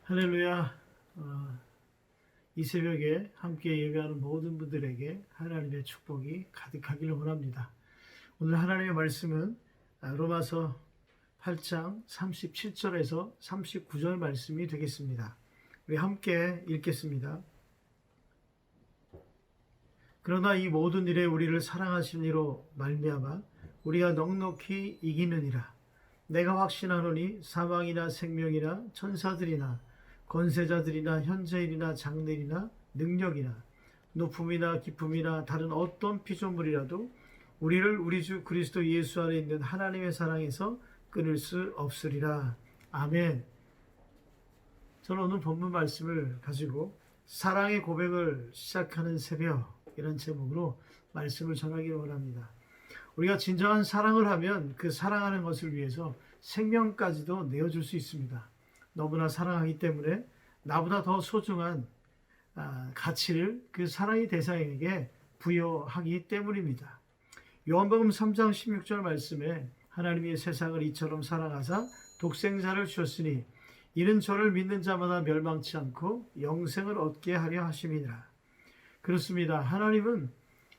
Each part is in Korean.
할렐루야. 이 새벽에 함께 예배하는 모든 분들에게 하나님의 축복이 가득하기를 원합니다. 오늘 하나님의 말씀은 로마서 8장 37절에서 39절 말씀이 되겠습니다. 우리 함께 읽겠습니다. 그러나 이 모든 일에 우리를 사랑하신 이로 말미암아 우리가 넉넉히 이기느니라. 내가 확신하노니 사망이나 생명이나 천사들이나 권세자들이나 현재일이나 장래일이나 능력이나 높음이나 깊음이나 다른 어떤 피조물이라도 우리를 우리 주 그리스도 예수 안에 있는 하나님의 사랑에서 끊을 수 없으리라. 아멘. 저는 오늘 본문 말씀을 가지고 사랑의 고백을 시작하는 새벽, 이런 제목으로 말씀을 전하기를 원합니다. 우리가 진정한 사랑을 하면 그 사랑하는 것을 위해서 생명까지도 내어줄 수 있습니다. 너무나 사랑하기 때문에 나보다 더 소중한 가치를 그 사랑의 대상에게 부여하기 때문입니다. 요한복음 3장 16절 말씀에 하나님이 세상을 이처럼 사랑하사 독생자를 주셨으니 이는 저를 믿는 자마다 멸망치 않고 영생을 얻게 하려 하심이니라. 그렇습니다. 하나님은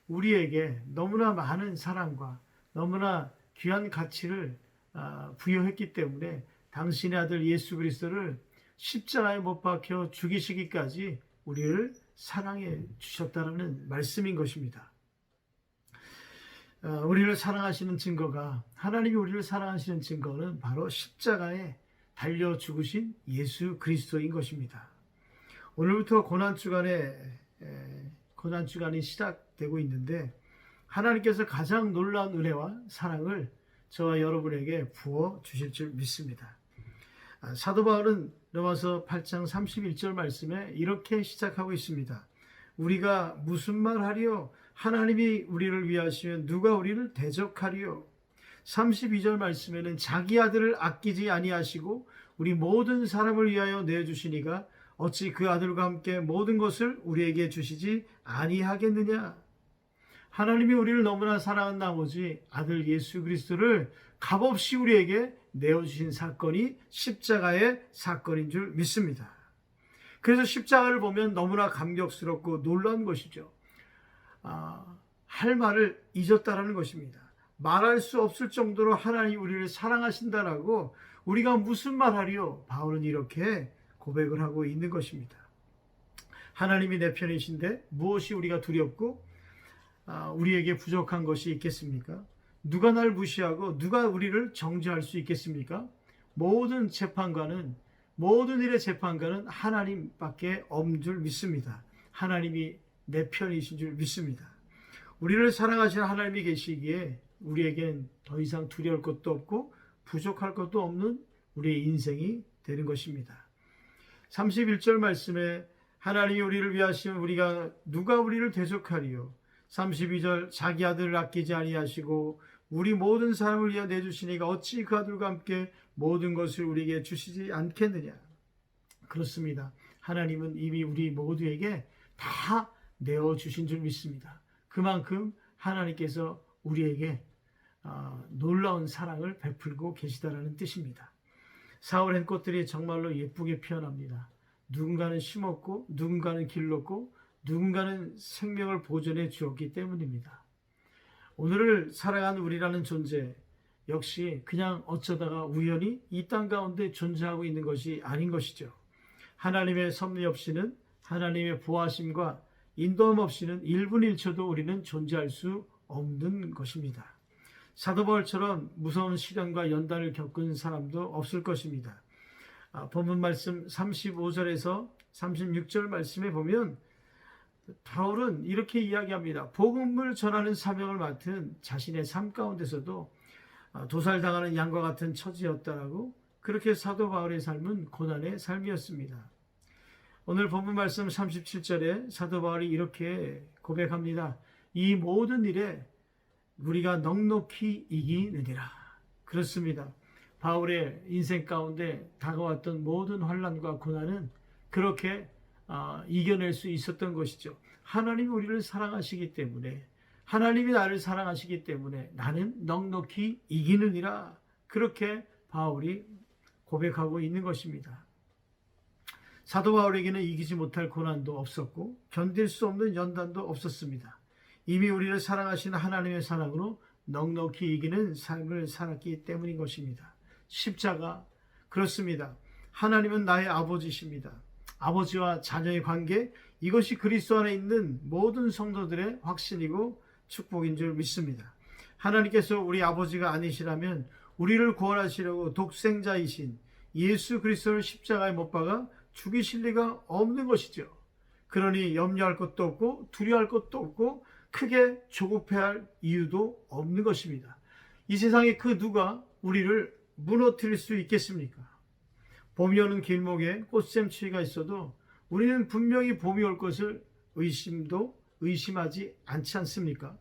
우리에게 너무나 많은 사랑과 너무나 귀한 가치를 부여했기 때문에 당신의 아들 예수 그리스도를 십자가에 못 박혀 죽이시기까지 우리를 사랑해 주셨다는 말씀인 것입니다. 우리를 사랑하시는 증거가, 하나님이 우리를 사랑하시는 증거는 바로 십자가에 달려 죽으신 예수 그리스도인 것입니다. 오늘부터 고난주간이 시작되고 있는데 하나님께서 가장 놀라운 은혜와 사랑을 저와 여러분에게 부어 주실 줄 믿습니다. 사도 바울은 로마서 8장 31절 말씀에 이렇게 시작하고 있습니다. 우리가 무슨 말 하리요? 하나님이 우리를 위하시면 누가 우리를 대적하리요? 32절 말씀에는 자기 아들을 아끼지 아니하시고 우리 모든 사람을 위하여 내주시니가 어찌 그 아들과 함께 모든 것을 우리에게 주시지 아니하겠느냐? 하나님이 우리를 너무나 사랑한 나머지 아들 예수 그리스도를 값없이 우리에게 내어주신 사건이 십자가의 사건인 줄 믿습니다. 그래서 십자가를 보면 너무나 감격스럽고 놀라운 것이죠. 할 말을 잊었다라는 것입니다. 말할 수 없을 정도로 하나님 우리를 사랑하신다라고 우리가 무슨 말하리요? 바울은 이렇게 고백을 하고 있는 것입니다. 하나님이 내 편이신데 무엇이 우리가 두렵고 우리에게 부족한 것이 있겠습니까? 누가 날 무시하고 누가 우리를 정죄할 수 있겠습니까? 모든 일의 재판관은 하나님밖에 없는 줄 믿습니다. 하나님이 내 편이신 줄 믿습니다. 우리를 사랑하시는 하나님이 계시기에 우리에겐 더 이상 두려울 것도 없고 부족할 것도 없는 우리의 인생이 되는 것입니다. 31절 말씀에 하나님이 우리를 위하시면 누가 우리를 대적하리요? 32절 자기 아들을 아끼지 아니하시고 우리 모든 사람을 위하여 내주시니가 어찌 그 아들과 함께 모든 것을 우리에게 주시지 않겠느냐? 그렇습니다. 하나님은 이미 우리 모두에게 다 내어주신 줄 믿습니다. 그만큼 하나님께서 우리에게 놀라운 사랑을 베풀고 계시다라는 뜻입니다. 사울의 꽃들이 정말로 예쁘게 피어납니다. 누군가는 심었고 누군가는 길렀고 누군가는 생명을 보존해 주었기 때문입니다. 오늘을 살아가는 우리라는 존재 역시 그냥 어쩌다가 우연히 이 땅 가운데 존재하고 있는 것이 아닌 것이죠. 하나님의 섭리 없이는, 하나님의 보호하심과 인도함 없이는 1분 1초도 우리는 존재할 수 없는 것입니다. 사도 바울처럼 무서운 시련과 연단을 겪은 사람도 없을 것입니다. 본문 말씀 35절에서 36절 말씀에 보면 바울은 이렇게 이야기합니다. 복음을 전하는 사명을 맡은 자신의 삶 가운데서도 도살당하는 양과 같은 처지였다라고, 그렇게 사도 바울의 삶은 고난의 삶이었습니다. 오늘 본문 말씀 37절에 사도 바울이 이렇게 고백합니다. 이 모든 일에 우리가 넉넉히 이기느니라. 그렇습니다. 바울의 인생 가운데 다가왔던 모든 환난과 고난은 그렇게 이겨낼 수 있었던 것이죠. 하나님이 우리를 사랑하시기 때문에, 하나님이 나를 사랑하시기 때문에 나는 넉넉히 이기느니라. 그렇게 바울이 고백하고 있는 것입니다. 사도 바울에게는 이기지 못할 고난도 없었고 견딜 수 없는 연단도 없었습니다. 이미 우리를 사랑하시는 하나님의 사랑으로 넉넉히 이기는 삶을 살았기 때문인 것입니다. 십자가, 그렇습니다. 하나님은 나의 아버지십니다. 아버지와 자녀의 관계, 이것이 그리스도 안에 있는 모든 성도들의 확신이고 축복인 줄 믿습니다. 하나님께서 우리 아버지가 아니시라면 우리를 구원하시려고 독생자이신 예수 그리스도를 십자가에 못 박아 죽이실 리가 없는 것이죠. 그러니 염려할 것도 없고 두려워할 것도 없고 크게 조급해할 이유도 없는 것입니다. 이 세상에 그 누가 우리를 무너뜨릴 수 있겠습니까? 봄이 오는 길목에 꽃샘추위가 있어도 우리는 분명히 봄이 올 것을 의심하지 않지 않습니까?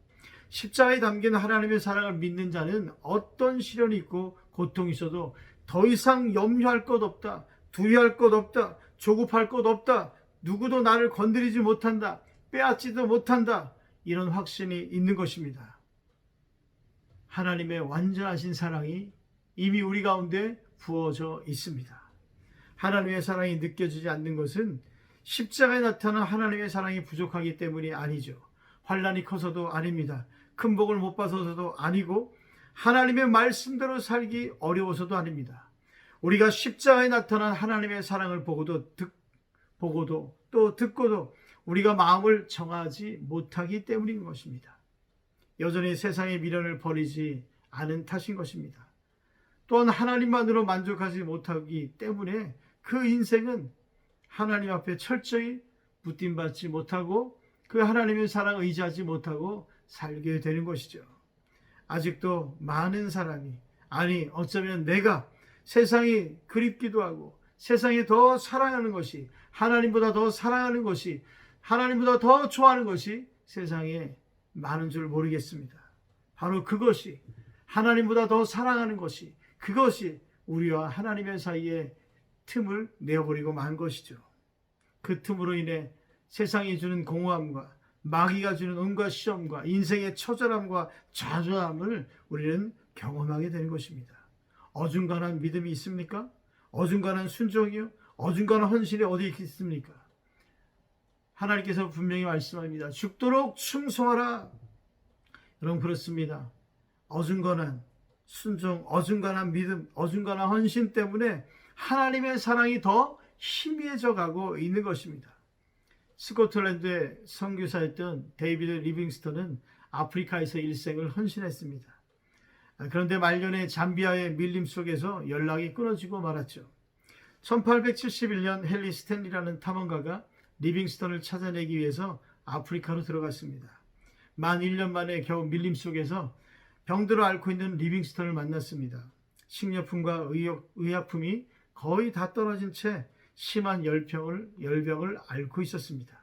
십자가에 담긴 하나님의 사랑을 믿는 자는 어떤 시련이 있고 고통이 있어도 더 이상 염려할 것 없다, 두려워할 것 없다, 조급할 것 없다, 누구도 나를 건드리지 못한다, 빼앗지도 못한다, 이런 확신이 있는 것입니다. 하나님의 완전하신 사랑이 이미 우리 가운데 부어져 있습니다. 하나님의 사랑이 느껴지지 않는 것은 십자가에 나타난 하나님의 사랑이 부족하기 때문이 아니죠. 환난이 커서도 아닙니다. 큰 복을 못 받아서도 아니고 하나님의 말씀대로 살기 어려워서도 아닙니다. 우리가 십자가에 나타난 하나님의 사랑을 보고도 또 듣고도 우리가 마음을 정하지 못하기 때문인 것입니다. 여전히 세상의 미련을 버리지 않은 탓인 것입니다. 또한 하나님만으로 만족하지 못하기 때문에 그 인생은 하나님 앞에 철저히 붙임받지 못하고 그 하나님의 사랑을 의지하지 못하고 살게 되는 것이죠. 아직도 많은 사람이, 아니 어쩌면 내가 세상이 그립기도 하고 세상에 더 사랑하는 것이, 하나님보다 더 사랑하는 것이, 하나님보다 더 좋아하는 것이 세상에 많은 줄 모르겠습니다. 바로 그것이, 하나님보다 더 사랑하는 것이, 그것이 우리와 하나님의 사이에 틈을 내어버리고 만 것이죠. 그 틈으로 인해 세상이 주는 공허함과 마귀가 주는 온갖 시험과 인생의 처절함과 좌절함을 우리는 경험하게 되는 것입니다. 어중간한 믿음이 있습니까? 어중간한 순종이요? 어중간한 헌신이 어디 있습니까? 하나님께서 분명히 말씀합니다. 죽도록 충성하라. 여러분, 그렇습니다. 어중간한 순종, 어중간한 믿음, 어중간한 헌신 때문에 하나님의 사랑이 더 희미해져 가고 있는 것입니다. 스코틀랜드의 선교사였던 데이비드 리빙스턴은 아프리카에서 일생을 헌신했습니다. 그런데 말년에 잠비아의 밀림 속에서 연락이 끊어지고 말았죠. 1871년 헨리 스탠리라는 탐험가가 리빙스턴을 찾아내기 위해서 아프리카로 들어갔습니다. 만 1년 만에 겨우 밀림 속에서 병들어 앓고 있는 리빙스턴을 만났습니다. 식료품과 의약품이 거의 다 떨어진 채 심한 열병을 앓고 있었습니다.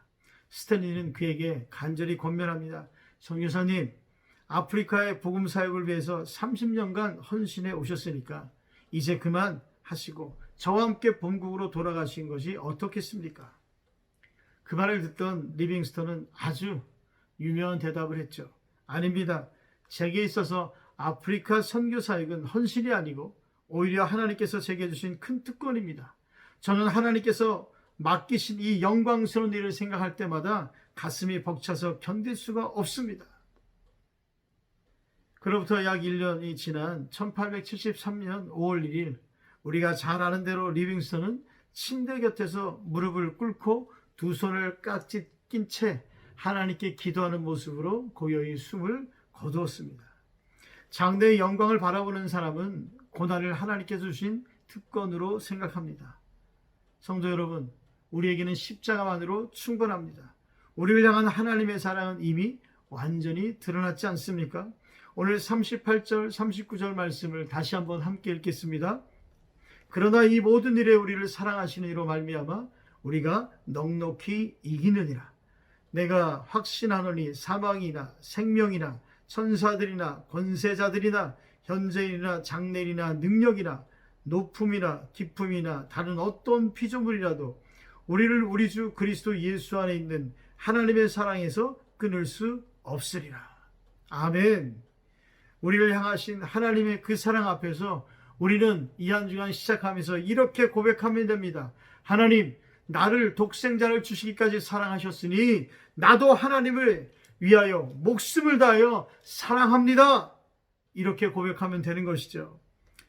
스탠리는 그에게 간절히 권면합니다. 선교사님, 아프리카의 복음 사역을 위해서 30년간 헌신해 오셨으니까 이제 그만 하시고 저와 함께 본국으로 돌아가신 것이 어떻겠습니까? 그 말을 듣던 리빙스턴은 아주 유명한 대답을 했죠. 아닙니다. 제게 있어서 아프리카 선교 사역은 헌신이 아니고 오히려 하나님께서 제게 주신 큰 특권입니다. 저는 하나님께서 맡기신 이 영광스러운 일을 생각할 때마다 가슴이 벅차서 견딜 수가 없습니다. 그로부터 약 1년이 지난 1873년 5월 1일 우리가 잘 아는 대로 리빙스턴은 침대 곁에서 무릎을 꿇고 두 손을 깍지 낀 채 하나님께 기도하는 모습으로 고요히 숨을 거두었습니다. 장래의 영광을 바라보는 사람은 고난을 하나님께서 주신 특권으로 생각합니다. 성도 여러분, 우리에게는 십자가만으로 충분합니다. 우리를 향한 하나님의 사랑은 이미 완전히 드러났지 않습니까? 오늘 38절, 39절 말씀을 다시 한번 함께 읽겠습니다. 그러나 이 모든 일에 우리를 사랑하시는 이로 말미암아 우리가 넉넉히 이기느니라. 내가 확신하노니 사망이나 생명이나 천사들이나 권세자들이나 현재이나 장래이나 능력이나 높음이나 깊음이나 다른 어떤 피조물이라도 우리를 우리 주 그리스도 예수 안에 있는 하나님의 사랑에서 끊을 수 없으리라. 아멘. 우리를 향하신 하나님의 그 사랑 앞에서 우리는 이 한 주간 시작하면서 이렇게 고백하면 됩니다. 하나님, 나를 독생자를 주시기까지 사랑하셨으니 나도 하나님을 위하여 목숨을 다하여 사랑합니다. 이렇게 고백하면 되는 것이죠.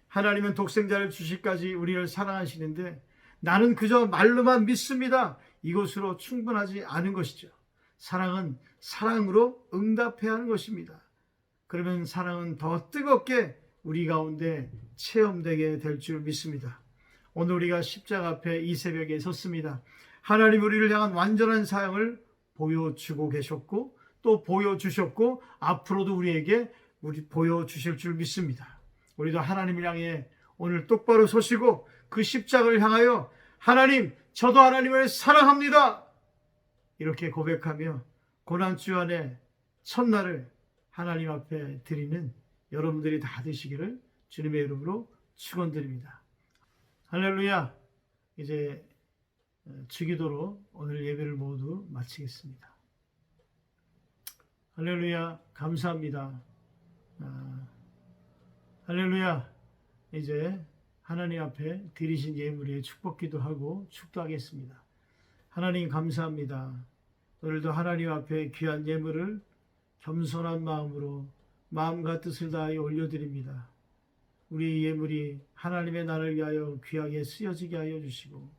하나님은 독생자를 주시기까지 우리를 사랑하시는데 나는 그저 말로만 믿습니다. 이것으로 충분하지 않은 것이죠. 사랑은 사랑으로 응답해야 하는 것입니다. 그러면 사랑은 더 뜨겁게 우리 가운데 체험되게 될 줄 믿습니다. 오늘 우리가 십자가 앞에 이 새벽에 섰습니다. 하나님 우리를 향한 완전한 사랑을 보여주고 계셨고 또 보여주셨고 앞으로도 우리에게 보여주실 줄 믿습니다. 우리도 하나님을 향해 오늘 똑바로 서시고 그 십자가를 향하여 하나님, 저도 하나님을 사랑합니다. 이렇게 고백하며 고난주간의 첫날을 하나님 앞에 드리는 여러분들이 다 되시기를 주님의 이름으로 축원드립니다. 할렐루야. 이제 주기도로 오늘 예배를 모두 마치겠습니다. 할렐루야. 감사합니다. 할렐루야. 이제 하나님 앞에 드리신 예물에 축복기도 하고 축도하겠습니다. 하나님 감사합니다. 오늘도 하나님 앞에 귀한 예물을 겸손한 마음으로 마음과 뜻을 다하여 올려드립니다. 우리 예물이 하나님의 나라를 위하여 귀하게 쓰여지게 하여 주시고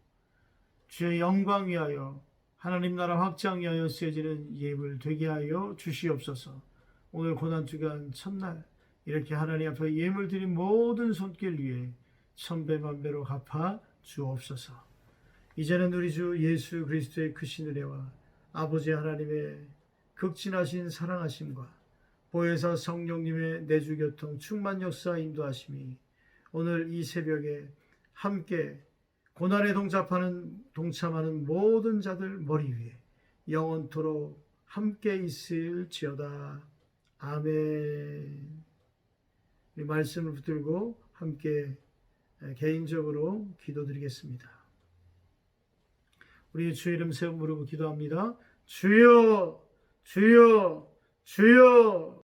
주의 영광 위하여 하나님 나라 확장 위하여 쓰여지는 예물 되게 하여 주시옵소서. 오늘 고난주간 첫날 이렇게 하나님 앞에 예물 드린 모든 손길 위에 천배만배로 갚아 주옵소서. 이제는 우리 주 예수 그리스도의 크신 은혜와 아버지 하나님의 극진하신 사랑하심과 보혜사 성령님의 내주 교통 충만 역사 인도하심이 오늘 이 새벽에 함께 고난에 동참하는 모든 자들 머리 위에 영원토록 함께 있을지어다. 아멘. 우리 말씀을 붙들고 함께 개인적으로 기도드리겠습니다. 우리 주 이름 세워 부르고 기도합니다. 주여, 주여, 주여.